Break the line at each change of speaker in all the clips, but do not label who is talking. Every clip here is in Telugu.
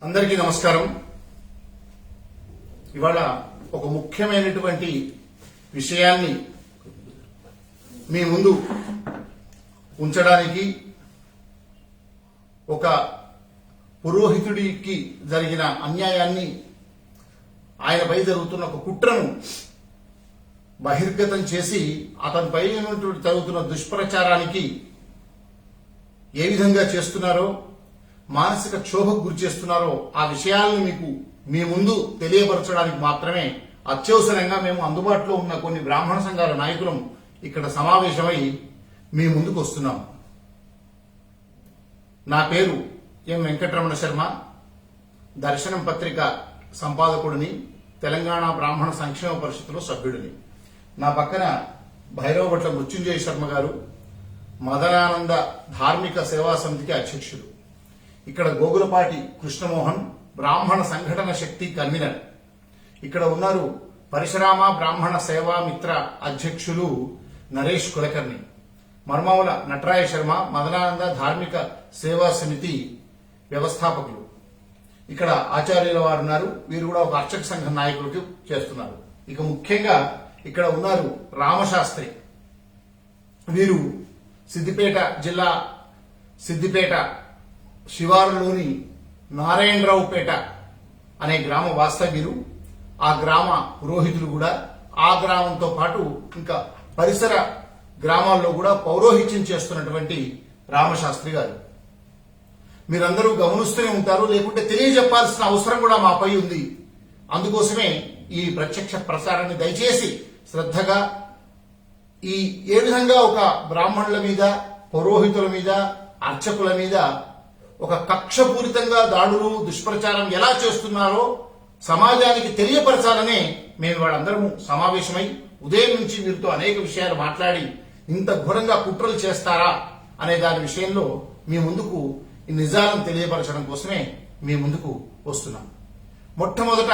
అందరికీ నమస్కారం. ఇవాళ ఒక ముఖ్యమైనటువంటి విషయాన్ని మీ ముందు ఉంచడానికి, ఒక పురోహితుడికి జరిగిన అన్యాయాన్ని, ఆయనపై జరుగుతున్న ఒక కుట్రను బహిర్గతం చేసి అతనిపై జరుగుతున్న దుష్ప్రచారానికి ఏ విధంగా చేస్తున్నారో, మానసిక క్షోభకు గురి చేస్తున్నారో ఆ విషయాలను మీకు మీ ముందు తెలియపరచడానికి మాత్రమే అత్యవసరంగా మేము అందుబాటులో ఉన్న కొన్ని బ్రాహ్మణ సంఘాల నాయకులం ఇక్కడ సమావేశమై మీ ముందుకు వస్తున్నాం. నా పేరు ఎం వెంకటరమణ శర్మ, దర్శనం పత్రిక సంపాదకుడిని, తెలంగాణ బ్రాహ్మణ సంక్షేమ పరిషత్తులో సభ్యుడిని. నా పక్కన భైరవభట్ల మృత్యుంజయ శర్మ గారు, మదనానంద ధార్మిక సేవా సమితికి అధ్యక్షుడు. ఇక్కడ గోగులపాటి కృష్ణమోహన్, బ్రాహ్మణ సంఘటన శక్తి కన్వీనర్. ఇక్కడ ఉన్నారు పరిశరామ బ్రాహ్మణ సేవా మిత్ర అధ్యక్షులు నరేష్ కులకర్ణి. మర్మావుల నటరాయ శర్మ, మదనానంద ధార్మిక సేవా సమితి వ్యవస్థాపకులు. ఇక్కడ ఆచార్యుల వారు ఉన్నారు, వీరు కూడా ఒక అర్చక సంఘ నాయకులకు చేస్తున్నారు. ఇక ముఖ్యంగా ఇక్కడ ఉన్నారు రామశాస్త్రి. వీరు సిద్దిపేట జిల్లా సిద్దిపేట శివారులోని నారాయణరావుపేట అనే గ్రామ వాస్తవ్యులు. ఆ గ్రామ పురోహితులు కూడా. ఆ గ్రామంతో పాటు ఇంకా పరిసర గ్రామాల్లో కూడా పౌరోహిత్యం చేస్తున్నటువంటి రామశాస్త్రి గారు. మీరందరూ గమనిస్తూనే ఉంటారు, లేకుంటే తెలియజెప్పాల్సిన అవసరం కూడా మాపై ఉంది. అందుకోసమే ఈ ప్రత్యక్ష ప్రసారాన్ని దయచేసి శ్రద్ధగా, ఏ విధంగా ఒక బ్రాహ్మణుల మీద, పౌరోహితుల మీద, అర్చకుల మీద ఒక కక్షపూరితంగా దాడులు, దుష్ప్రచారం ఎలా చేస్తున్నారో సమాజానికి తెలియపరచాలనే మేము వాళ్ళందరము సమావేశమై ఉదయం నుంచి వీరితో అనేక విషయాలు మాట్లాడి, ఇంత ఘోరంగా కుట్రలు చేస్తారా అనే దాని విషయంలో మీ ముందుకు ఈ నిజాలను తెలియపరచడం కోసమే మీ ముందుకు వస్తున్నాం. మొట్టమొదట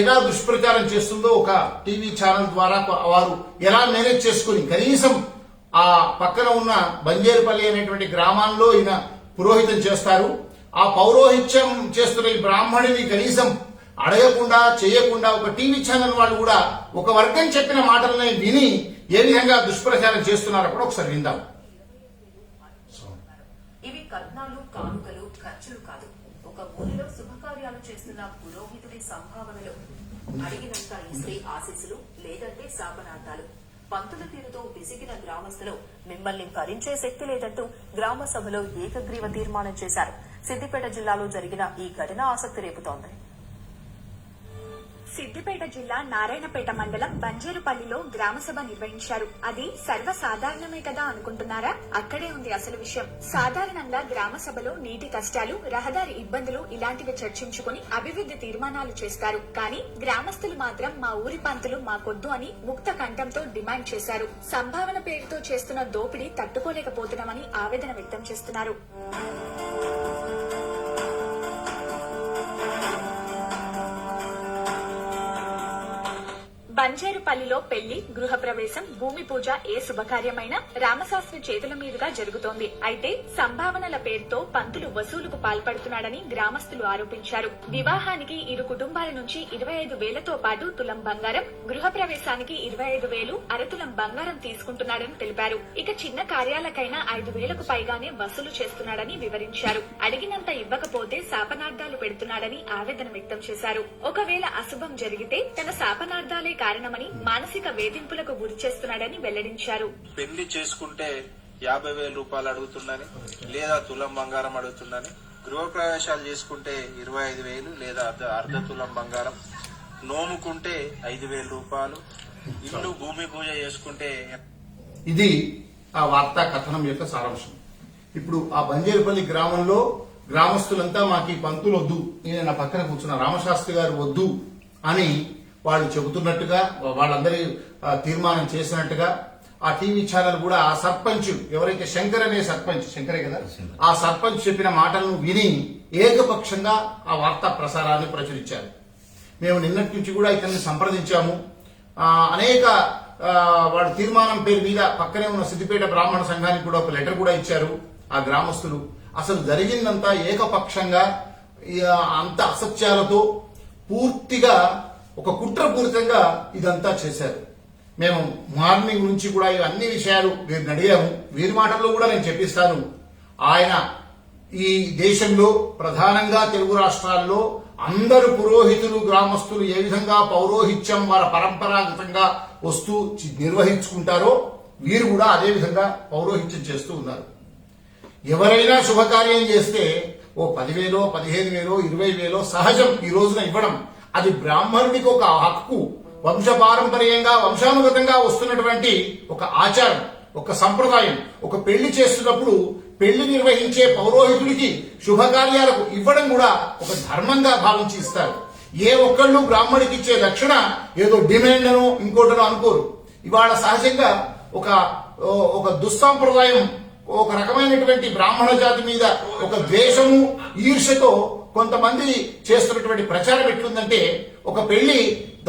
ఎలా దుష్ప్రచారం చేస్తుందో ఒక టీవీ ఛానల్ ద్వారా వారు ఎలా మేనేజ్ చేసుకుని, కనీసం ఆ పక్కన ఉన్న బంజేరుపల్లి అనేటువంటి గ్రామాల్లో ఈయన పురోహితం చేస్తారు. ఆ పౌరోహిత్యం చేస్తున్న ఈ బ్రాహ్మణిని కనీసం అడగకుండా, చేయకుండా ఒక టీవీ ఛానల్ వాళ్ళు కూడా ఒక వర్గం చెప్పిన మాటలని విని ఏ విధంగా దుష్ప్రచారం చేస్తున్నారో కూడా ఒకసారి విందాం.
ఇవి కట్నాలు, కానుకలు, ఖర్చులు కాదు. ఒక ఊరిలో శుభకార్యాలు చేస్తున్న పురోహితుడి సంభావనలు, అడిగినంత ఇస్తే ఆశీస్సులు, లేదంటే శాపనార్థాలు. పంతుల తీరుతో విసిగిన గ్రామస్తులు మిమ్మల్ని భరించే శక్తి లేదంటూ గ్రామ సభలో ఏకగ్రీవ తీర్మానం చేశారు. సిద్దిపేట జిల్లాలో జరిగిన ఈ ఘటన ఆసక్తి రేపుతోంది.
సిద్దిపేట జిల్లా నారాయణపేట మండలం బంజేరుపల్లిలో గ్రామసభ నిర్వహించారు. అది సర్వసాధారణమే కదా అనుకుంటున్నారా? అక్కడే ఉంది అసలు విషయం. సాధారణంగా గ్రామ సభలో నీటి కష్టాలు, రహదారి ఇబ్బందులు ఇలాంటివి చర్చించుకుని అభివృద్ధి తీర్మానాలు చేస్తారు. కానీ గ్రామస్తులు మాత్రం మా ఊరి పంతులు మాకొద్దు అని ముక్త కంఠంతో డిమాండ్ చేశారు. సంభావన పేరుతో చేస్తున్న దోపిడీ తట్టుకోలేకపోతున్నామని ఆవేదన వ్యక్తం చేస్తున్నారు. బంజేరుపల్లిలో పెళ్లి, గృహప్రవేశం, భూమి పూజ ఏ శుభకార్యమైనా రామశాస్త్రి చేతుల మీదుగా జరుగుతోంది. అయితే సంభావనల పేరుతో పంతులు వసూలుకు పాల్పడుతున్నాడని గ్రామస్తులు ఆరోపించారు. వివాహానికి ఇరు కుటుంబాల నుంచి 25,000తో పాటు తులం బంగారం, గృహప్రవేశానికి 25,000, అరతులం బంగారం తీసుకుంటున్నాడని తెలిపారు. ఇక చిన్న కార్యాలకైనా 5,000కు పైగానే వసూలు చేస్తున్నాడని వివరించారు. అడిగినంత ఇవ్వకపోతే శాపనార్థాలు పెడుతున్నాడని ఆవేదన వ్యక్తం చేశారు. ఒకవేళ అశుభం జరిగితే తన శాపనార్థాలే కారణమని, మానసిక వేధింపులకు గురి చేస్తున్నాడని వెల్లడించారు.
పెళ్లి చేసుకుంటే 50,000 రూపాయలు అడుగుతుందని, లేదా తులం బంగారం అడుగుతుందని, గృహప్రవేశాలు చేసుకుంటే 25,000 లేదా అర్ధ తులం బంగారం, నోముకుంటే 5,000 రూపాయలు, ఇల్లు భూమి పూజ చేసుకుంటే.
ఇది ఆ వార్తా కథనం యొక్క సారాంశం. ఇప్పుడు ఆ బంజేరుపల్లి గ్రామంలో గ్రామస్తులంతా మాకు ఈ పంతులు వద్దు, నేను నా పక్కన కూర్చున్న రామశాస్త్రి గారు వద్దు అని వాళ్ళు చెబుతున్నట్టుగా, వాళ్ళందరి తీర్మానం చేసినట్టుగా ఆ టీవీ ఛానల్ కూడా ఆ సర్పంచ్ ఎవరైతే శంకర్ అనే సర్పంచ్, శంకరే కదా, ఆ సర్పంచ్ చెప్పిన మాటలను విని ఏకపక్షంగా ఆ వార్తా ప్రసారాన్ని ప్రచురించారు. మేము నిన్నటి నుంచి కూడా ఇతన్ని సంప్రదించాము. అనేక వాళ్ళ తీర్మానం పేరు మీద పక్కనే ఉన్న సిద్దిపేట బ్రాహ్మణ సంఘానికి కూడా ఒక లెటర్ కూడా ఇచ్చారు ఆ గ్రామస్తులు. అసలు జరిగిందంతా ఏకపక్షంగా అంత అసత్యాలతో పూర్తిగా ఒక కుట్రపూరితంగా ఇదంతా చేశారు. మేము మార్నింగ్ నుంచి కూడా అన్ని విషయాలు వీరిని అడిగాము. వీరి మాటల్లో కూడా నేను చెప్పిస్తాను. ఆయన ఈ దేశంలో ప్రధానంగా తెలుగు రాష్ట్రాల్లో అందరు పురోహితులు గ్రామస్తులు ఏ విధంగా పౌరోహిత్యం వారి పరంపరాగతంగా వస్తూ నిర్వహించుకుంటారో వీరు కూడా అదే విధంగా పౌరోహిత్యం చేస్తూ ఉన్నారు. ఎవరైనా శుభకార్యం చేస్తే ఓ 10,000, 15,000, 20,000 సహజం ఈ రోజున ఇవ్వడం. అది బ్రాహ్మణుడికి ఒక హక్కు, వంశపారంపర్యంగా వంశానుగతంగా వస్తున్నటువంటి ఒక ఆచారం, ఒక సంప్రదాయం. ఒక పెళ్లి చేస్తున్నప్పుడు పెళ్లి నిర్వహించే పౌరోహితుడికి శుభకార్యాలకు ఇవ్వడం కూడా ఒక ధర్మంగా భావించి ఇస్తారు. ఏ ఒక్కళ్ళు బ్రాహ్మడికి ఇచ్చే దక్షిణ ఏదో డిమాండ్ అనో ఇంకోటనో అనుకోరు. ఇవాళ సహజంగా ఒక దుస్సాంప్రదాయం, ఒక రకమైనటువంటి బ్రాహ్మణ జాతి మీద ఒక ద్వేషము, ఈర్ష్యతో కొంతమంది చేస్తున్నటువంటి ప్రచారం ఎట్లుందంటే, ఒక పెళ్లి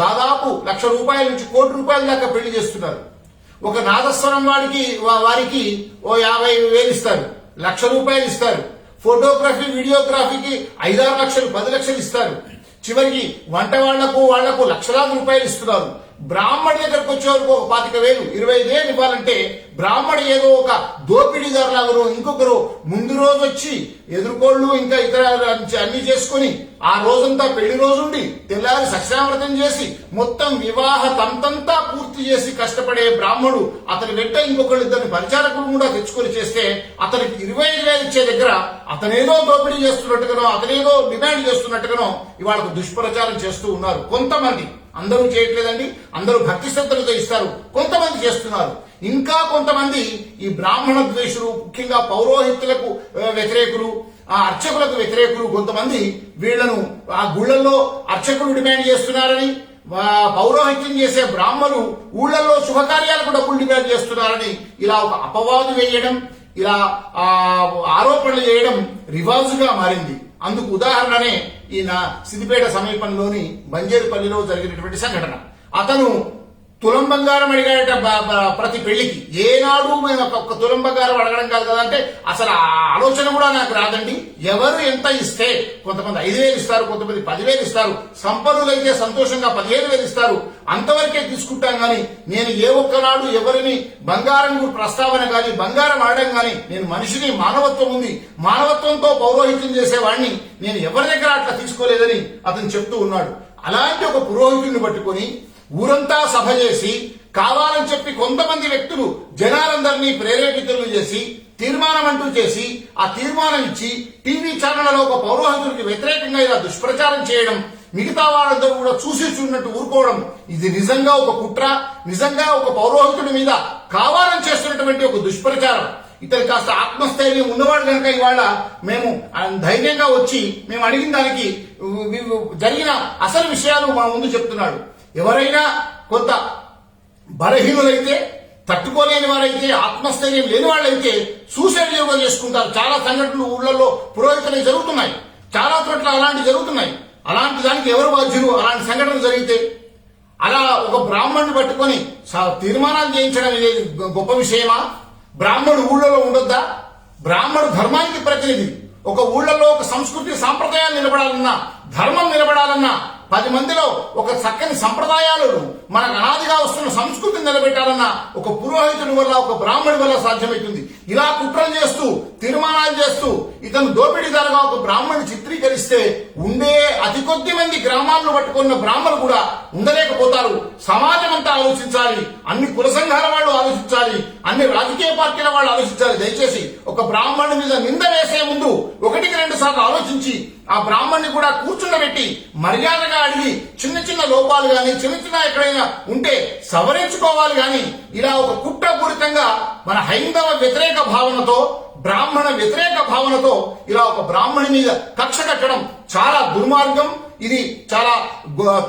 దాదాపు ₹1,00,000 నుంచి ₹1,00,00,000 దాకా పెళ్లి చేస్తున్నారు. ఒక నాదస్వరం వారికి ఓ 50,000 ఇస్తారు, ₹1,00,000 ఇస్తారు. ఫోటోగ్రఫీ వీడియోగ్రఫీకి 5-6 లక్షలు 10 లక్షలు ఇస్తారు. చివరికి వంట వాళ్లకు లక్షలాది రూపాయలు ఇస్తున్నారు. బ్రాహ్మడి దగ్గరకు వచ్చేవరకు ఒక 25,000, 25,000 ఇవ్వాలంటే బ్రాహ్మడి ఏదో ఒక దోపిడీదారులాగరు ఇంకొకరు ముందు రోజు వచ్చి ఎదుర్కోళ్లు ఇంకా ఇతర అన్ని చేసుకుని ఆ రోజంతా పెళ్లి రోజుండి తెల్లారి సత్యావ్రతం చేసి మొత్తం వివాహ తంతంతా పూర్తి చేసి కష్టపడే బ్రాహ్మడు అతని వెంట ఇంకొకళ్ళు ఇద్దరిని పరిచారకులు కూడా తెచ్చుకొని చేస్తే అతనికి 25,000 ఇచ్చే దగ్గర అతనేదో దోపిడీ చేస్తున్నట్టుగానో అతనేదో డిమాండ్ చేస్తున్నట్టుగానో ఇవాళ దుష్ప్రచారం చేస్తూ ఉన్నారు కొంతమంది. అందరూ చేయట్లేదండి, అందరూ భక్తి శ్రద్ధలతో ఇస్తారు, కొంతమంది చేస్తున్నారు. ఇంకా కొంతమంది ఈ బ్రాహ్మణ ద్వేషులు, ముఖ్యంగా పౌరోహిత్యులకు వ్యతిరేకులు, ఆ అర్చకులకు వ్యతిరేకులు కొంతమంది వీళ్లను ఆ గుళ్లలో అర్చకులు డిమాండ్ చేస్తున్నారని, పౌరోహిత్యం చేసే బ్రాహ్మణులు ఊళ్లలో శుభకార్యాలకు డబ్బులు డిమాండ్ చేస్తున్నారని ఇలా ఒక అపవాదు వేయడం, ఇలా ఆరోపణలు చేయడం రివాజుగా మారింది. అందుకు ఉదాహరణనే ఈ సిద్దిపేట సమీపంలోని బంజేరుపల్లిలో జరిగినటువంటి సంఘటన. అతను తులం బంగారం అడిగాడట ప్రతి పెళ్లికి. ఏనాడు మేము ఒక తులం బంగారం అడగడం కాదు కదా అంటే అసలు ఆ ఆలోచన కూడా నాకు రాదండి. ఎవరు ఎంత ఇస్తే, కొంతమంది 5,000 ఇస్తారు, కొంతమంది 10,000 ఇస్తారు, సంపన్నులైతే సంతోషంగా 15,000 ఇస్తారు, అంతవరకే తీసుకుంటాం. గాని నేను ఏ ఒక్కనాడు ఎవరిని బంగారం ప్రస్తావన గాని బంగారం ఆడడం గాని, నేను మనిషిని, మానవత్వం ఉంది, మానవత్వంతో పౌరోహిత్యం చేసేవాడిని నేను ఎవరి దగ్గర అట్లా తీసుకోలేదని అతను చెప్తూ ఉన్నాడు. అలాంటి ఒక పురోహితుడిని పట్టుకొని ఊరంతా సభ చేసి కావాలని చెప్పి కొంతమంది వ్యక్తులు జనాలందరినీ ప్రేరేపితులు చేసి తీర్మానం అంటూ చేసి ఆ తీర్మానం ఇచ్చి టీవీ ఛానళ్లలో ఒక పౌరోహితుడికి వ్యతిరేకంగా ఇలా దుష్ప్రచారం చేయడం, మిగతా వాళ్ళందరూ కూడా చూసి చూడనట్టు ఊరుకోవడం, ఇది నిజంగా ఒక కుట్ర, నిజంగా ఒక పౌరోహితుడి మీద కావాలని చేస్తున్నటువంటి ఒక దుష్ప్రచారం. ఇతను కాస్త ఆత్మస్థైర్యం ఉన్నవాడు కనుక ఇవాళ మేము ధైర్యంగా వచ్చి మేము అడిగిన దానికి జరిగిన అసలు విషయాలు మా ముందు చెప్తున్నాడు. ఎవరైనా కొంత బలహీనులైతే, తట్టుకోలేని వారైతే, ఆత్మస్థైర్యం లేని వాళ్ళైతే సూసైడ్ యోగా చేసుకుంటారు. చాలా సంఘటనలు ఊళ్ళల్లో పురోహితులు జరుగుతున్నాయి, చాలా చోట్ల అలాంటి జరుగుతున్నాయి. అలాంటి దానికి ఎవరు బాధ్యులు? అలాంటి సంఘటనలు జరిగితే అలా ఒక బ్రాహ్మణుని పట్టుకొని తీర్మానాలు చేయించడం ఇది గొప్ప విషయమా? బ్రాహ్మణుడు ఊళ్ళలో ఉండొద్దా? బ్రాహ్మణుడు ధర్మానికి ప్రతినిధి. ఒక ఊళ్ళలో ఒక సంస్కృతి సాంప్రదాయాలు నిలబడాలన్నా, ధర్మం నిలబడాలన్నా, 10 మందిలో ఒక చక్కని సంప్రదాయాలను మనకు అనాదిగా వస్తున్న సంస్కృతిని నిలబెట్టాలన్న ఒక పురోహితుడి వల్ల, ఒక బ్రాహ్మణుడి వల్ల సాధ్యమవుతుంది. ఇలా కుట్రలు చేస్తూ తీర్మానాలు చేస్తూ ఇతను దోపిడీదారుగా ఒక బ్రాహ్మణుని చిత్రీకరిస్తే ఉండే అతి కొద్ది మంది గ్రామాలను పట్టుకున్న బ్రాహ్మణులు కూడా ఉండలేకపోతారు. సమాజం అంతా ఆలోచించాలి, అన్ని కుల సంఘాల వాళ్ళు ఆలోచించాలి, అన్ని రాజకీయ పార్టీల వాళ్ళు ఆలోచించాలి. దయచేసి ఒక బ్రాహ్మణుడి మీద నింద వేసే ముందు 1-2 సార్లు ఆలోచించి ఆ బ్రాహ్మణ్ణి కూడా కూర్చుండబెట్టి మర్యాదగా అడిగి చిన్న చిన్న లోపాలు గాని, చిన్న చిన్న ఎక్కడైనా ఉంటే సవరించుకోవాలి. గాని ఇలా ఒక కుట్రపూరితంగా మన హైందవ వ్యతిరేక భావనతో, బ్రాహ్మణ వ్యతిరేక భావనతో ఇలా ఒక బ్రాహ్మణి మీద కక్ష కట్టడం చాలా దుర్మార్గం. ఇది చాలా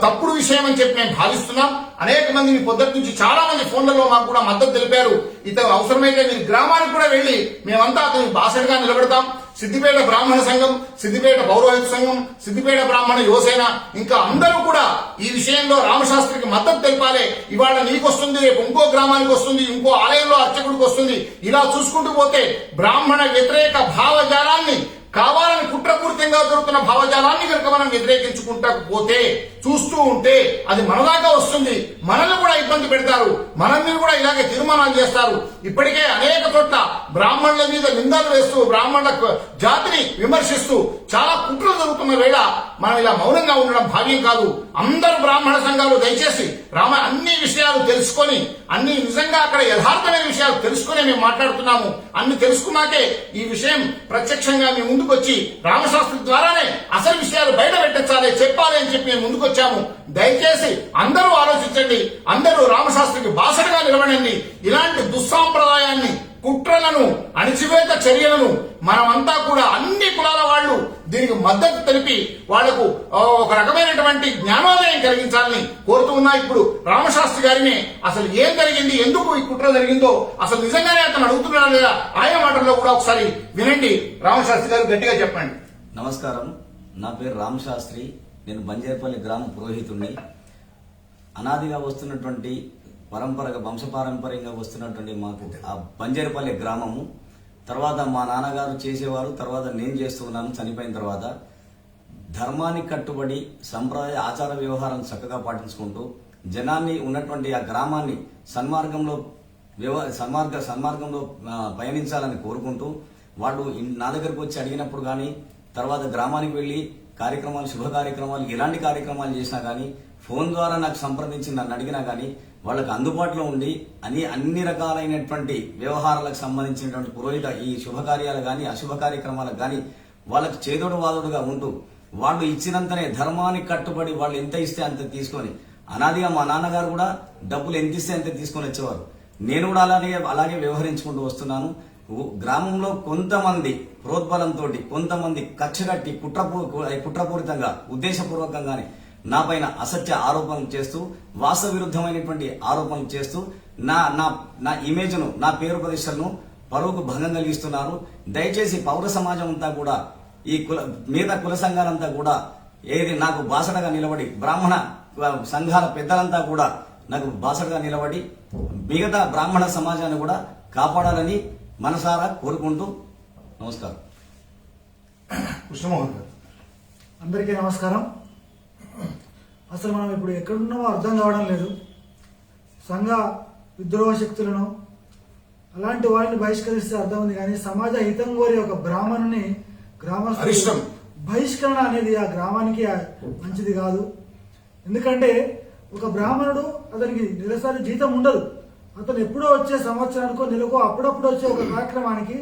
తప్పుడు విషయం అని చెప్పి మేము భావిస్తున్నాం. అనేక మంది మీ పొద్దుటి నుంచి చాలా మంది ఫోన్లలో మాకు కూడా మద్దతు తెలిపారు. ఇతను అవసరమైతే మీరు గ్రామానికి కూడా వెళ్లి మేమంతా అతని బాసటగా నిలబెడతాం. సిద్దిపేట బ్రాహ్మణ సంఘం, సిద్దిపేట పౌరోహిత సంఘం, సిద్దిపేట బ్రాహ్మణ యువసేన ఇంకా అందరూ కూడా ఈ విషయంలో రామశాస్త్రికి మద్దతు తెలిపాలి. ఇవాళ నీకు వస్తుంది, రేపు ఇంకో గ్రామానికి వస్తుంది, ఇంకో ఆలయంలో అర్చకుడికి వస్తుంది. ఇలా చూసుకుంటూ పోతే బ్రాహ్మణ వ్యతిరేక భావజాలాన్ని కావాలని కుట్రపూరితంగా జరుగుతున్న భావజాలాన్ని కనుక మనం వ్యతిరేకించుకుంటా పోతే చూస్తూ ఉంటే అది మన దాకా వస్తుంది. మనల్ని కూడా ఇబ్బంది పెడతారు, మనల్ని కూడా ఇలాగే తీర్మానాలు చేస్తారు. ఇప్పటికే అనేక చోట్ల బ్రాహ్మణుల మీద నిందలు వేస్తూ బ్రాహ్మణుల జాతిని విమర్శిస్తూ చాలా కుట్రలు జరుగుతున్న వేళ మనం ఇలా మౌనంగా ఉండడం భావ్యం కాదు. అందరూ బ్రాహ్మణ సంఘాలు దయచేసి అన్ని విషయాలు తెలుసుకొని అన్ని నిజంగా అక్కడ యథార్థమైన విషయాలు తెలుసుకునే మేము మాట్లాడుతున్నాము. అన్ని తెలుసుకున్నాకే ఈ విషయం ప్రత్యక్షంగా మేము ముందుకు వచ్చి రామశాస్త్రి ద్వారానే అసలు విషయాలు బయట పెట్టాలి, చెప్పాలి అని చెప్పి మేము ముందుకు వచ్చాము. దయచేసి అందరూ ఆలోచించండి, అందరూ రామశాస్త్రికి బాసటగా నిలబడండి. ఇలాంటి దుస్సాంప్రదాయాన్ని, కుట్రలను, అణిచివేత చర్యలను మనమంతా కూడా అన్ని కులాల వాళ్ళు దీనికి మద్దతు తెలిపి వాళ్లకు ఒక రకమైనటువంటి జ్ఞానోదయం కలిగించాలని కోరుతూ ఉన్నా. ఇప్పుడు రామశాస్త్రి గారిని అసలు ఏం జరిగింది, ఎందుకు ఈ కుట్ర జరిగిందో అసలు నిజంగానే అతను అడుగుతున్నాడా లేదా ఆయన మాటల్లో కూడా ఒకసారి వినండి. రామశాస్త్రి గారు గట్టిగా చెప్పండి.
నమస్కారం, నా పేరు రామశాస్త్రి. నేను బంజేపల్లి గ్రామ పురోహితుడిని. అనాదిగా వస్తున్నటువంటి పరంపరగా వంశపారంపర్యంగా వస్తున్నటువంటి మాకు ఆ బంజేపల్లి గ్రామము, తర్వాత మా నాన్నగారు చేసేవారు, తర్వాత నేను చేస్తున్నాను. చనిపోయిన తర్వాత ధర్మానికి కట్టుబడి సంప్రదాయ ఆచార వ్యవహారం చక్కగా పాటించుకుంటూ జనాన్ని ఉన్నటువంటి ఆ గ్రామాన్ని సన్మార్గంలో పయనించాలని కోరుకుంటూ వాళ్ళు నా దగ్గరకు వచ్చి అడిగినప్పుడు కానీ, తర్వాత గ్రామానికి వెళ్లి కార్యక్రమాలు, శుభ కార్యక్రమాలు, ఎలాంటి కార్యక్రమాలు చేసినా కానీ ఫోన్ ద్వారా నాకు సంప్రదించి నన్ను అడిగినా కానీ వాళ్ళకి అందుబాటులో ఉండి అన్ని రకాలైనటువంటి వ్యవహారాలకు సంబంధించినటువంటి పురోహిత ఈ శుభకార్యాలు కానీ అశుభ కార్యక్రమాలకు కానీ వాళ్ళకి చేదోడు వాదోడుగా ఉంటూ వాళ్ళు ఇచ్చినంతనే ధర్మానికి కట్టుబడి వాళ్ళు ఎంత ఇస్తే అంత తీసుకొని, అనాదిగా మా నాన్నగారు కూడా డబ్బులు ఎంత ఇస్తే అంత తీసుకొని వచ్చేవారు. నేను కూడా అలాగే వ్యవహరించుకుంటూ వస్తున్నాను. గ్రామంలో కొంతమంది ప్రోద్బలంతో, కొంతమంది కక్షగట్టి కుట్రపూరితంగా ఉద్దేశపూర్వకంగానే నా పైన అసత్య ఆరోపణలు చేస్తూ, వాస్తవ విరుద్ధమైనటువంటి ఆరోపణలు చేస్తూ నా ఇమేజ్ను, నా పేరు ప్రతిష్టలను పరువుకు భంగం కలిగిస్తున్నారు. దయచేసి పౌర సమాజం అంతా కూడా, ఈ మిగతా కుల సంఘాలంతా కూడా నాకు బాసటగా నిలబడి, బ్రాహ్మణ సంఘాల పెద్దలంతా కూడా నాకు బాసటగా నిలబడి మిగతా బ్రాహ్మణ సమాజాన్ని కూడా కాపాడాలని మనసారా కోరుకుంటూ నమస్కారం.
కృష్ణమోహన్ గారు.
అందరికీ నమస్కారం. అసలు మనం ఇప్పుడు ఎక్కడున్నామో అర్థం కావడం లేదు. సంఘ విద్రోహ శక్తులను అలాంటి వారిని బహిష్కరిస్తే అర్థం ఉంది, కానీ సమాజ హితం కోరి ఒక బ్రాహ్మణుని గ్రామస్తులు బహిష్కరణ అనేది ఆ గ్రామానికి మంచిది కాదు. ఎందుకంటే ఒక బ్రాహ్మణుడు, అతనికి నెలసరి జీతం ఉండదు. అతను ఎప్పుడో వచ్చే సంవత్సరానికో నెలకో అప్పుడప్పుడు వచ్చే ఒక కార్యక్రమానికి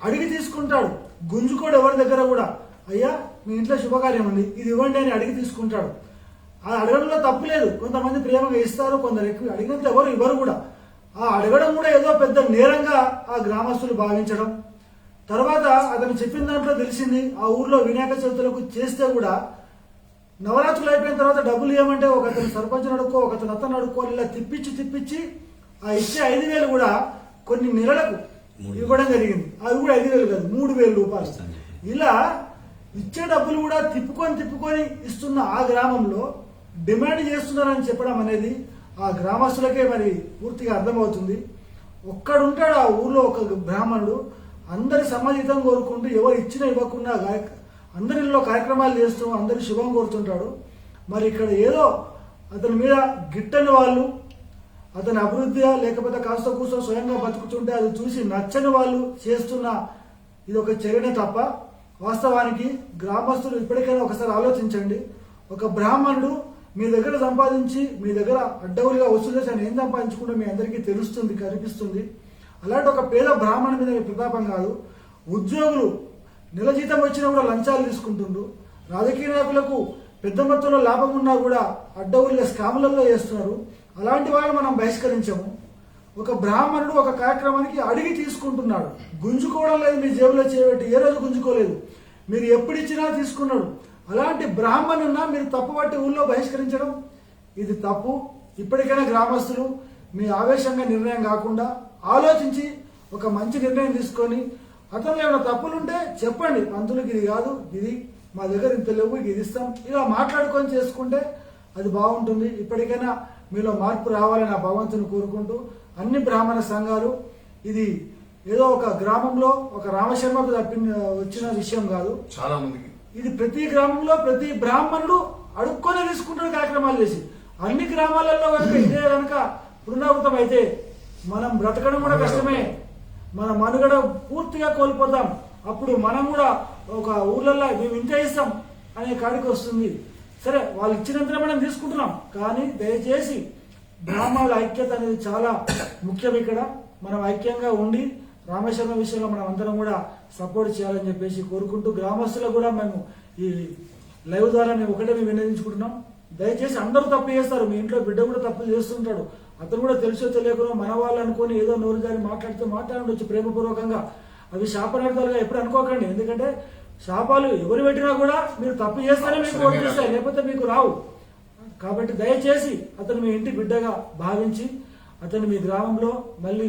అడిగి తీసుకుంటాడు. గుంజుకోడు ఎవరి దగ్గర కూడా. అయ్యా మీ ఇంట్లో శుభకార్యం ఉంది, ఇది ఇవ్వండి అని అడిగి తీసుకుంటాడు. ఆ అడగడంలో తప్పు లేదు. కొంతమంది ప్రేమగా ఇస్తారు, కొందరు ఎక్కువ అడిగినంత ఎవరు ఇవ్వరు కూడా. ఆ అడగడం కూడా ఏదో పెద్ద నేరంగా ఆ గ్రామస్తులు భావించడం. తర్వాత అతను చెప్పిన దాంట్లో తెలిసింది, ఆ ఊర్లో వినాయక చవితులకు చేస్తే కూడా నవరాత్రులు అయిపోయిన తర్వాత డబ్బులు ఇవ్వమంటే ఒక అతను సర్పంచ్ అడుక్కో, ఒక అతను అడుక్కోవాలి, ఇలా తిప్పించి ఆ ఇచ్చే 5,000 కూడా కొన్ని నెలలకు ఇవ్వడం జరిగింది. అవి కూడా 5,000 కాదు, 3,000 రూపాయలు. ఇలా ఇచ్చే డబ్బులు కూడా తిప్పుకొని ఇస్తున్న ఆ గ్రామంలో డిమాండ్ చేస్తున్నారని చెప్పడం అనేది ఆ గ్రామస్తులకే మరి పూర్తిగా అర్థమవుతుంది. ఒక్కడుంటాడు ఆ ఊర్లో ఒక బ్రాహ్మణుడు, అందరి సమాజితం కోరుకుంటూ ఎవరు ఇచ్చినా ఇవ్వకుండా అందరిలో కార్యక్రమాలు చేస్తూ అందరి శుభం కోరుతుంటాడు. మరి ఇక్కడ ఏదో అతని మీద గిట్టని వాళ్ళు, అతని అభివృద్ధి లేకపోతే కాస్త కూస్తో స్వయంగా బతుకుతుంటే అది చూసి నచ్చని వాళ్ళు చేస్తున్న ఇది ఒక చర్యనే తప్ప, వాస్తవానికి గ్రామస్తులు ఇప్పటికైనా ఒకసారి ఆలోచించండి. ఒక బ్రాహ్మణుడు మీ దగ్గర సంపాదించి మీ దగ్గర అడ్డవులుగా వసూలు చేసి ఆయన ఏం సంపాదించుకుంటే మీ అందరికీ తెలుస్తుంది, కనిపిస్తుంది. అలాంటి ఒక పేద బ్రాహ్మణుడి మీద ప్రతాపం కాదు. ఉద్యోగులు నెల జీతం వచ్చినా కూడా లంచాలు తీసుకుంటుండ్రు. రాజకీయ నాయకులకు పెద్ద మొత్తంలో లాభం ఉన్నా కూడా అడ్డవులుగా స్కాములలో చేస్తున్నారు. అలాంటి వాళ్ళు మనం బహిష్కరించము. ఒక బ్రాహ్మణుడు ఒక కార్యక్రమానికి అడిగి తీసుకుంటున్నాడు, గుంజుకోవడం లేదు. మీ జేబులో చేయబెట్టి ఏ రోజు గుంజుకోలేదు, మీరు ఎప్పుడు ఇచ్చినా తీసుకున్నాడు. అలాంటి బ్రాహ్మణున్నా మీరు తప్పుపట్టి ఊళ్ళో బహిష్కరించడం ఇది తప్పు. ఇప్పటికైనా గ్రామస్తులు మీ ఆవేశంగా నిర్ణయం కాకుండా ఆలోచించి ఒక మంచి నిర్ణయం తీసుకొని, అతను ఏమైనా తప్పులుంటే చెప్పండి, పంతులకి ఇది కాదు, ఇది మా దగ్గర ఇంత లేవు, ఇది ఇస్తాం, ఇలా మాట్లాడుకొని చేసుకుంటే అది బాగుంటుంది. ఇప్పటికైనా మీలో మార్పు రావాలని ఆ భగవంతుని కోరుకుంటూ అన్ని బ్రాహ్మణ సంఘాలు ఇది ఏదో ఒక గ్రామంలో ఒక రామశర్మకు వచ్చిన విషయం కాదు.
చాలా మందికి
ఇది ప్రతి గ్రామంలో ప్రతి బ్రాహ్మణుడు అడుక్కొని తీసుకుంటున్న కార్యక్రమాలు చేసి అన్ని గ్రామాలలో కనుక ఇదే కనుక పునరావృతం అయితే మనం బ్రతకడం కూడా కష్టమే, మన మనుగడ పూర్తిగా కోల్పోతాం. అప్పుడు మనం కూడా ఒక ఊర్లలో మేము ఇంత ఇస్తాం అనే కాడికి వస్తుంది. సరే, వాళ్ళు ఇచ్చినంతనే మనం తీసుకుంటున్నాం, కానీ దయచేసి గ్రామాల ఐక్యత అనేది చాలా ముఖ్యం. ఇక్కడ మనం ఐక్యంగా ఉండి రామేశ్వరం విషయంలో మనం అందరం కూడా సపోర్ట్ చేయాలని చెప్పేసి కోరుకుంటూ, గ్రామస్తులకు కూడా మేము ఈ లైవ్ ద్వారా మేము ఒకటే మేము వినియోగించుకుంటున్నాం. దయచేసి అందరూ తప్పు చేస్తారు, మీ ఇంట్లో బిడ్డ కూడా తప్పులు చేస్తుంటాడు, అతను కూడా తెలుసో తెలియకుండా మన వాళ్ళు అనుకుని ఏదో నోరు జారి మాట్లాడవచ్చు ప్రేమపూర్వకంగా. అవి శాపనార్థాలుగా ఎప్పుడు అనుకోకండి, ఎందుకంటే శాపాలు ఎవరు పెట్టినా కూడా మీరు తప్పు చేస్తేనే మీకు ఓటు చేస్తాయి, లేకపోతే మీకు రావు. కాబట్టి దయచేసి అతను మీ ఇంటి బిడ్డగా భావించి అతను మీ గ్రామంలో మళ్ళీ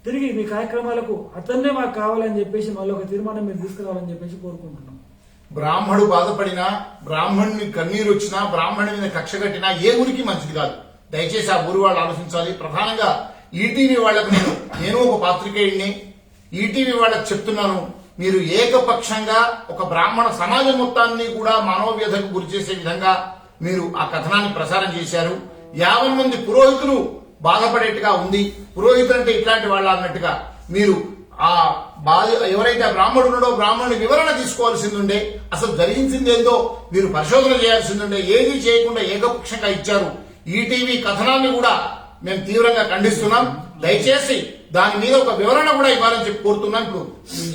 తిరిగి మీ కార్యక్రమాలకు అతన్నే మాకు కావాలని చెప్పేసి మళ్ళీ ఒక తీర్మానం మీరు తీసుకురావాలని చెప్పేసి కోరుకుంటున్నాం.
బ్రాహ్మడు బాధపడినా, బ్రాహ్మణుని కన్నీరు వచ్చినా, బ్రాహ్మణుని మీద కక్ష కట్టినా ఏ ఊరికి మంచిది కాదు. దయచేసి ఆ ఊరి వాళ్ళు ఆలోచించాలి. ప్రధానంగా ఈటీవీ వాళ్లకు నేను ఒక పాత్రికేయుడిని, ఈటీవీ వాళ్ళకు చెప్తున్నాను, మీరు ఏకపక్షంగా ఒక బ్రాహ్మణ సమాజం మొత్తాన్ని కూడా మనోవ్యధకు గురి చేసే విధంగా మీరు ఆ కథనాన్ని ప్రసారం చేశారు. 50 మంది పురోహితులు బాధపడేట్టుగా ఉంది. పురోహితులు అంటే ఇట్లాంటి వాళ్ళు అన్నట్టుగా మీరు ఆ ఎవరైతే ఆ బ్రాహ్మడు ఉన్నాడో బ్రాహ్మణుని వివరణ తీసుకోవాల్సిందుండే, అసలు జరిగించిందేందో మీరు పరిశోధన చేయాల్సిందుండే. ఏది చేయకుండా ఏకపక్షంగా ఇచ్చారు. ఈటీవీ కథనాన్ని కూడా మేము తీవ్రంగా ఖండిస్తున్నాం. దయచేసి దాని మీద ఒక వివరణ కూడా ఇవ్వాలని చెప్పి కోరుతున్నాం. ఇప్పుడు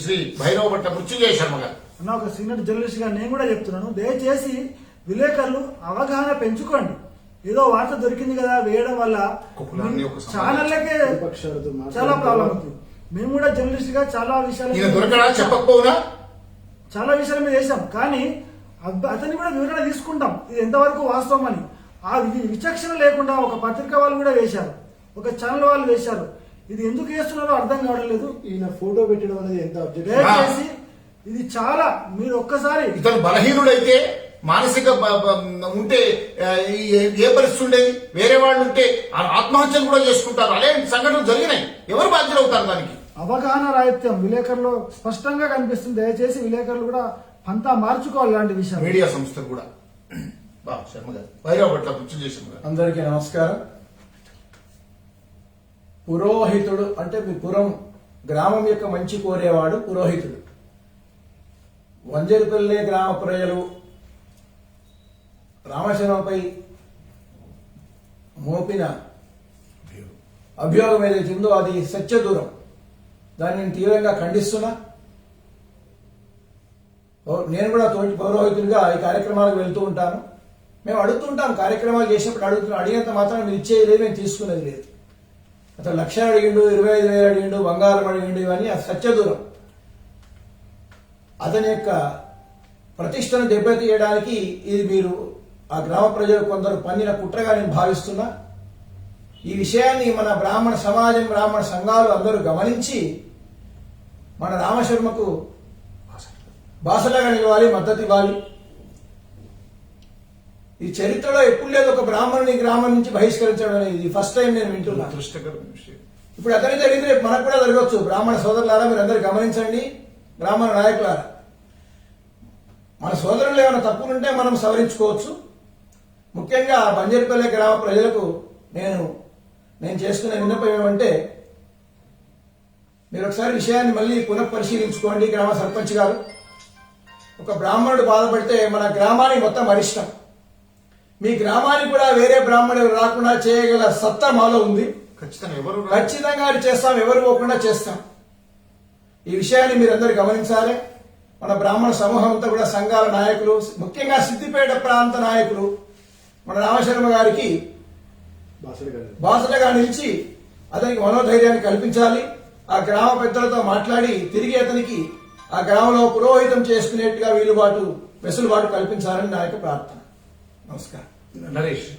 శ్రీ భైరవభట్ల మృత్యుంజయ శర్మ గారు
అన్న, ఒక సీనియర్ జర్నలిస్ట్ గా నేను కూడా చెప్తున్నాను, దయచేసి విలేకరులు అవగాహన పెంచుకోండి. ఏదో వార్త దొరికింది కదా వేయడం వల్ల ఛానళ్ళకే చాలా ప్రాబ్లం అవుతుంది. మేము కూడా జర్నలిస్ట్ గా చాలా విషయాలు
చెప్పకపోవునా
చాలా విషయాలు మేము చేశాం, కానీ అతన్ని కూడా వివరణ తీసుకుంటాం ఇది ఎంతవరకు వాస్తవం అని. ఆ విచక్షణ లేకుండా ఒక పత్రిక వాళ్ళు కూడా వేశారు, ఒక ఛానల్ వాళ్ళు వేశారు. ఇది ఎందుకు వేస్తున్నారో అర్థం కావడం లేదు.
ఈయన ఫోటో పెట్టడం అనేది ఎంత
దయచేసి ఇది చాలా మీరు ఒక్కసారి
ఇతను బలహీనుడైతే మానసిక ఉంటే ఏ పరిస్థితి ఉండేది? వేరే వాళ్ళు ఉంటే ఆత్మహత్యలు కూడా చేసుకుంటారు. అలాంటి సంఘటనలు జరిగినాయి. ఎవరు బాధ్యులు అవుతారు దానికి?
అవగాహన రాహిత్యం విలేకరులు స్పష్టంగా కనిపిస్తుంది. దయచేసి విలేకరులు కూడా పంతా మార్చుకోవాలి ఇలాంటి విషయాలు.
మీడియా సంస్థలు కూడా. శర్మ గారు, భైరవభట్ల మృత్యుంజయ శర్మ గారు.
అందరికీ నమస్కారం. పురోహితుడు అంటే మీ పురం గ్రామం యొక్క మంచి కోరేవాడు పురోహితుడు. వంజరిపల్లె గ్రామ ప్రజలు రామశర్మపై మోపిన అభియోగం ఏదైతే ఉందో అది సత్యదూరం. దాన్ని నేను తీవ్రంగా ఖండిస్తున్నా. నేను కూడా తోటి పౌరోహితుడిగా ఈ కార్యక్రమాలకు వెళ్తూ ఉంటాను. మేము అడుగుతుంటాం, కార్యక్రమాలు చేసినప్పుడు అడిగినంత మాత్రం మీరు ఇచ్చేది లేదు, మేము తీసుకునేది లేదు. అతను 1,00,000 అడిగిండు, 25,000 అడిగిండు, బంగారం అడిగిండు, ఇవన్నీ అది సత్యదూరం. అతని యొక్క ప్రతిష్టను దెబ్బతీయడానికి ఇది మీరు ఆ గ్రామ ప్రజలు కొందరు పన్నిన కుట్రగా నేను భావిస్తున్నా. ఈ విషయాన్ని మన బ్రాహ్మణ సమాజం, బ్రాహ్మణ సంఘాలు అందరూ గమనించి మన రామశర్మకు బాసటగా నిలవాలి, మద్దతు ఇవ్వాలి. ఈ చరిత్రలో ఎప్పుడు లేదు ఒక బ్రాహ్మణుని గ్రామం నుంచి బహిష్కరించడం అనేది. ఫస్ట్ టైం నేను వింటున్నా. ఇప్పుడు అతనే జరిగింది, రేపు మనకు కూడా జరగవచ్చు. బ్రాహ్మణ సోదరులారా మీరు అందరూ గమనించండి. బ్రాహ్మణ నాయకులారా, మన సోదరులు ఏమైనా తప్పులుంటే మనం సవరించుకోవచ్చు. ముఖ్యంగా బంజర్పల్లె గ్రామ ప్రజలకు నేను చేసుకునే విన్నపం ఏమంటే, మీరు ఒకసారి విషయాన్ని మళ్ళీ పునఃపరిశీలించుకోండి. గ్రామ సర్పంచ్ గారు, ఒక బ్రాహ్మణుడు బాధపడితే మన గ్రామానికి మొత్తం అరిష్టం. మీ గ్రామానికి కూడా వేరే బ్రాహ్మణుడు రాకుండా చేయగల సత్తా మాలో ఉంది. ఖచ్చితంగా అది చేస్తాం, ఎవరు పోకుండా చేస్తాం. ఈ విషయాన్ని మీరందరూ గమనించాలి. మన బ్రాహ్మణ సమూహం అంతా కూడా సంఘాల నాయకులు, ముఖ్యంగా సిద్దిపేట ప్రాంత నాయకులు మన రామశర్మ గారికి బాసటగా నిలిచి అతనికి మనోధైర్యాన్ని కల్పించాలి. ఆ గ్రామ పెద్దలతో మాట్లాడి తిరిగి అతనికి ఆ గ్రామంలో పురోహితం చేసుకునేట్టుగా వెసులుబాటు కల్పించాలని నా యొక్క ప్రార్థన. నమస్కారం.
నరేష్.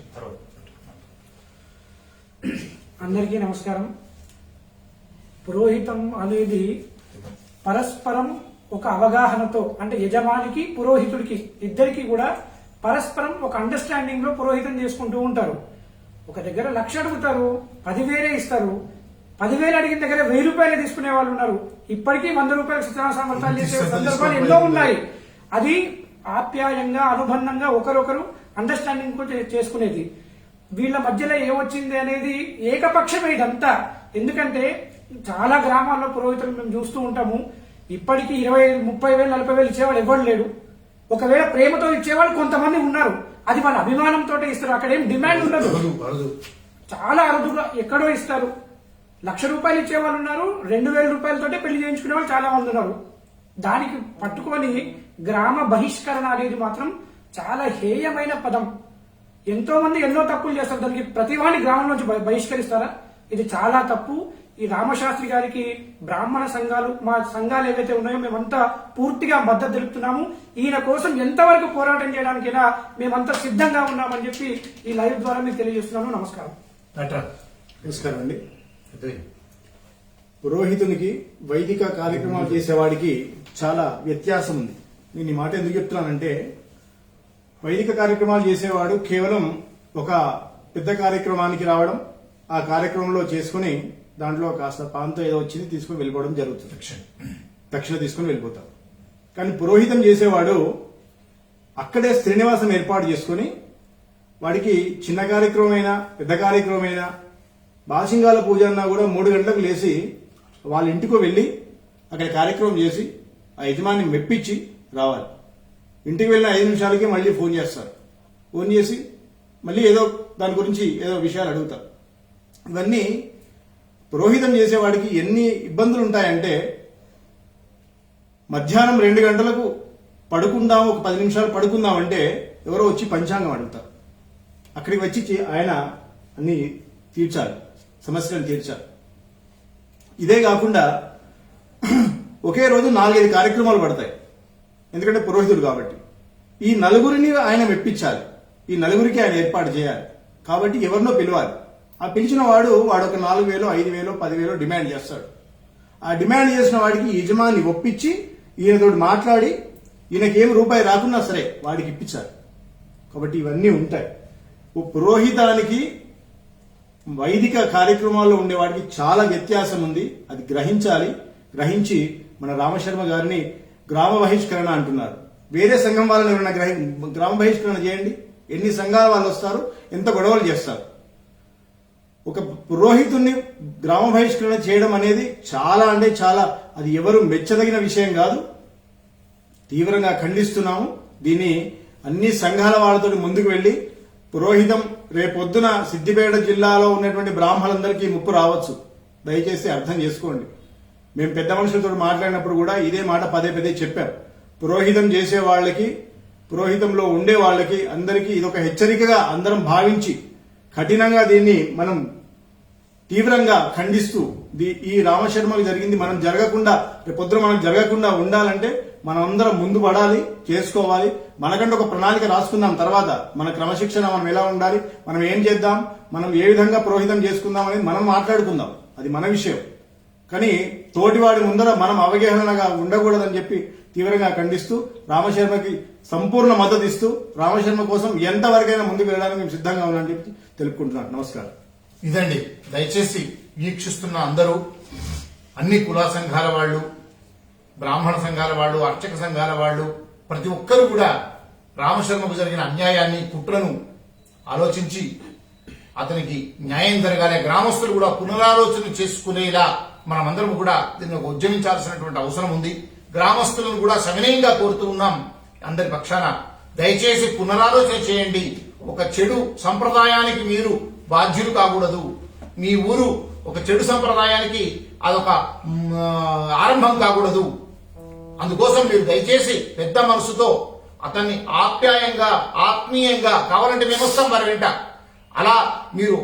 అందరికీ నమస్కారం. పురోహితం అనేది పరస్పరం ఒక అవగాహనతో, అంటే యజమానికి పురోహితుడికి ఇద్దరికి కూడా పరస్పరం ఒక అండర్స్టాండింగ్ లో పురోహితం చేసుకుంటూ ఉంటారు. ఒక దగ్గర 1,00,000 అడుగుతారు, 10,000 ఇస్తారు. 10,000 అడిగిన దగ్గర 1,000 రూపాయలు తీసుకునే వాళ్ళు ఉన్నారు. ఇప్పటికీ 100 రూపాయలు సత్యనారాయణ స్వామి వ్రతాలు చేసే సందర్భాలు ఎన్నో ఉన్నాయి. అది ఆప్యాయంగా అనుబంధంగా ఒకరొకరు అండర్స్టాండింగ్ చేసుకునేది. వీళ్ళ మధ్యలో ఏమొచ్చింది అనేది ఏకపక్షమే ఇదంతా. ఎందుకంటే చాలా గ్రామాల్లో పురోహితులు మేము చూస్తూ ఉంటాము. ఇప్పటికీ 20,000, 30,000, 40,000 ఇచ్చేవాడు ఎవరు లేడు. ఒకవేళ ప్రేమతో ఇచ్చేవాళ్ళు కొంతమంది ఉన్నారు. అది వాళ్ళ అభిమానంతో ఇస్తారు. అక్కడ ఏం డిమాండ్ ఉండదు. చాలా అరుదుగా ఎక్కడో ఇస్తారు. 1,00,000 రూపాయలు ఇచ్చేవాళ్ళు ఉన్నారు. 2,000 రూపాయలతోటే పెళ్లి చేయించుకునే వాళ్ళు చాలా మంది ఉన్నారు. దానికి పట్టుకొని గ్రామ బహిష్కరణ అనేది మాత్రం చాలా హేయమైన పదం. ఎంతో మంది ఎన్నో తప్పులు చేస్తారు. దానికి ప్రతివాని గ్రామం నుంచి బహిష్కరిస్తారా? ఇది చాలా తప్పు. ఈ రామశాస్త్రి గారికి బ్రాహ్మణ సంఘాలు, మా సంఘాలు ఏవైతే ఉన్నాయో మేమంతా పూర్తిగా మద్దతు తెలుపుతున్నాము. ఈయన కోసం ఎంతవరకు పోరాటం చేయడానికైనా మేమంతా సిద్ధంగా ఉన్నామని చెప్పి ఈ లైవ్ ద్వారా మీకు తెలియజేస్తున్నాను. నమస్కారం.
నమస్కారం అండి. పురోహితునికి వైదిక కార్యక్రమాలు చేసేవాడికి చాలా వ్యత్యాసం ఉంది. నేను ఈ మాట ఎందుకు చెప్తున్నానంటే, వైదిక కార్యక్రమాలు చేసేవాడు కేవలం ఒక పెద్ద కార్యక్రమానికి రావడం, ఆ కార్యక్రమంలో చేసుకుని దాంట్లో కాస్త పాంతో ఏదో వచ్చింది తీసుకుని వెళ్ళిపోవడం జరుగుతుంది. దక్షిణ తీసుకుని వెళ్ళిపోతారు. కానీ పురోహితం చేసేవాడు అక్కడే శ్రీనివాసం ఏర్పాటు చేసుకుని వాడికి చిన్న కార్యక్రమమైనా పెద్ద కార్యక్రమమైనా బాసింగాల పూజ అన్నా కూడా 3 గంటలకు లేచి వాళ్ళ ఇంటికి వెళ్లి అక్కడ కార్యక్రమం చేసి ఆ యజమాని మెప్పించి రావాలి. ఇంటికి వెళ్ళిన 5 నిమిషాలకి మళ్ళీ ఫోన్ చేస్తారు. ఫోన్ చేసి మళ్ళీ ఏదో దాని గురించి ఏదో విషయాలు అడుగుతారు. ఇవన్నీ పురోహితం చేసేవాడికి ఎన్ని ఇబ్బందులు ఉంటాయంటే, మధ్యాహ్నం 2 గంటలకు పడుకుందాము, ఒక 10 నిమిషాలు పడుకుందామంటే ఎవరో వచ్చి పంచాంగం అడుగుతారు. అక్కడికి వచ్చి ఆయన అన్ని తీర్చాలి, సమస్యలను తీర్చాలి. ఇదే కాకుండా ఒకే రోజు 4-5 కార్యక్రమాలు పడతాయి. ఎందుకంటే పురోహితుడు కాబట్టి ఈ నలుగురిని ఆయన మెప్పించాలి. ఈ నలుగురికి ఆయన ఏర్పాటు చేయాలి. కాబట్టి ఎవరినో పిలవాలి. ఆ పిలిచిన వాడు ఒక 4,000, 5,000, 10,000 డిమాండ్ చేస్తాడు. ఆ డిమాండ్ చేసిన వాడికి యజమాని ఒప్పించి ఈయనతోటి మాట్లాడి ఈయనకేం రూపాయి రాకున్నా సరే వాడికి ఇప్పించాలి. కాబట్టి ఇవన్నీ ఉంటాయి. పురోహితానికి వైదిక కార్యక్రమాల్లో ఉండేవాడికి చాలా వ్యత్యాసం ఉంది. అది గ్రహించాలి. గ్రహించి మన రామశర్మ గారిని గ్రామ బహిష్కరణ అంటున్నారు. వేరే సంఘం వాళ్ళని ఎవరైనా గ్రామ బహిష్కరణ చేయండి. ఎన్ని సంఘాల వాళ్ళు వస్తారు, ఎంత గొడవలు చేస్తారు. ఒక పురోహితుణ్ణి గ్రామ బహిష్కరణ చేయడం అనేది చాలా అంటే చాలా, అది ఎవరు మెచ్చదగిన విషయం కాదు. తీవ్రంగా ఖండిస్తున్నాము. దీన్ని అన్ని సంఘాల వాళ్ళతో ముందుకు వెళ్లి పురోహితం రేపొద్దున సిద్దిపేట జిల్లాలో ఉన్నటువంటి బ్రాహ్మణులందరికీ ముప్పు రావచ్చు. దయచేసి అర్థం చేసుకోండి. మేము పెద్ద మనుషులతో మాట్లాడినప్పుడు కూడా ఇదే మాట పదే పదే చెప్పాం. పురోహితం చేసే వాళ్ళకి, పురోహితంలో ఉండే వాళ్ళకి అందరికీ ఇదొక హెచ్చరికగా అందరం భావించి కఠినంగా దీన్ని మనం తీవ్రంగా ఖండిస్తూ ఈ రామశర్మకి జరిగింది మనం జరగకుండా, రేపొద్దున మనం జరగకుండా ఉండాలంటే మనం అందరం ముందు పడాలి, చేసుకోవాలి. మనకంటే ఒక ప్రణాళిక రాసుకుందాం. తర్వాత మన క్రమశిక్షణ మనం ఎలా ఉండాలి, మనం ఏం చేద్దాం, మనం ఏ విధంగా పురోహితం చేసుకుందాం అనేది మనం మాట్లాడుకుందాం. అది మన విషయం. కానీ తోటివాడి ముందర మనం అవగాహనగా ఉండకూడదని చెప్పి తీవ్రంగా ఖండిస్తూ రామశర్మకి సంపూర్ణ మద్దతు ఇస్తూ రామశర్మ కోసం ఎంతవరకైనా ముందుకు వెళ్ళడానికి మేము సిద్ధంగా ఉన్నామని చెప్పి తెలుపుకుంటున్నాను. నమస్కారం.
ఇదండి. దయచేసి వీక్షిస్తున్న అందరూ, అన్ని కుల సంఘాల వాళ్ళు, బ్రాహ్మణ సంఘాల వాళ్ళు, అర్చక సంఘాల వాళ్ళు, ప్రతి ఒక్కరూ కూడా రామశర్మకు జరిగిన అన్యాయాన్ని, కుట్రను ఆలోచించి అతనికి న్యాయం జరగాలి. గ్రామస్తులు కూడా పునరాలోచన చేసుకునేలా మనమందరం కూడా దీన్ని ఉద్యమించాల్సినటువంటి అవసరం ఉంది. గ్రామస్తులను కూడా సవినయంగా కోరుతూ ఉన్నాం అందరి పక్షాన. దయచేసి పునరాలోచన చేయండి. ఒక చెడు సంప్రదాయానికి మీరు బాధ్యులు కాకూడదు. మీ ఊరు ఒక చెడు సంప్రదాయానికి అదొక ఆరంభం కాకూడదు. అందుకోసం మీరు దయచేసి పెద్ద మనసుతో అతన్ని ఆప్యాయంగా, ఆత్మీయంగా, కావాలంటే మేము వస్తాం వారి వెంట, అలా మీరు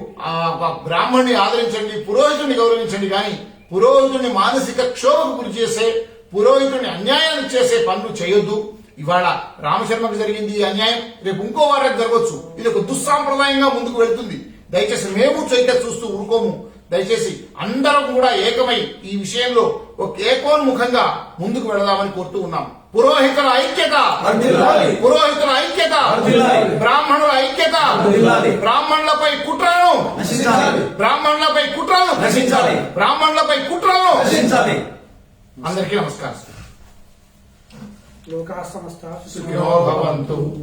బ్రాహ్మణ్ణి ఆదరించండి, పురోహితుడిని గౌరవించండి. కానీ పురోహితుడిని మానసిక క్షోభకు గురి చేసే, పురోహితుడిని అన్యాయాన్ని చేసే పనులు చేయొద్దు. ఇవాళ రామశర్మకు జరిగింది ఈ అన్యాయం, రేపు ఇంకో వారికి జరగవచ్చు. ఇది ఒక దుస్సాంప్రదాయంగా ముందుకు వెళుతుంది. దయచేసి మేము చైత్య చూస్తూ ఊరుకోము. దయచేసి అందరం కూడా ఏకమై ఈ విషయంలో ఒక ఏకోన్ముఖంగా ముందుకు వెళదామని కోరుతూ ఉన్నాం. పురోహితుల ఐక్యత,
వర్ధిల్లాలి.
పురోహితుల ఐక్యత,
వర్ధిల్లాలి.
బ్రాహ్మణుల ఐక్యత,
వర్ధిల్లాలి.
బ్రాహ్మణులపై కుట్రలను,
నశించాలి.
బ్రాహ్మణులపై కుట్రలను,
నశించాలి.
బ్రాహ్మణులపై కుట్రలను.
నశించాలి.
అందరికీ నమస్కారం.
లోకా సమస్త
సుఖినో భవంతు.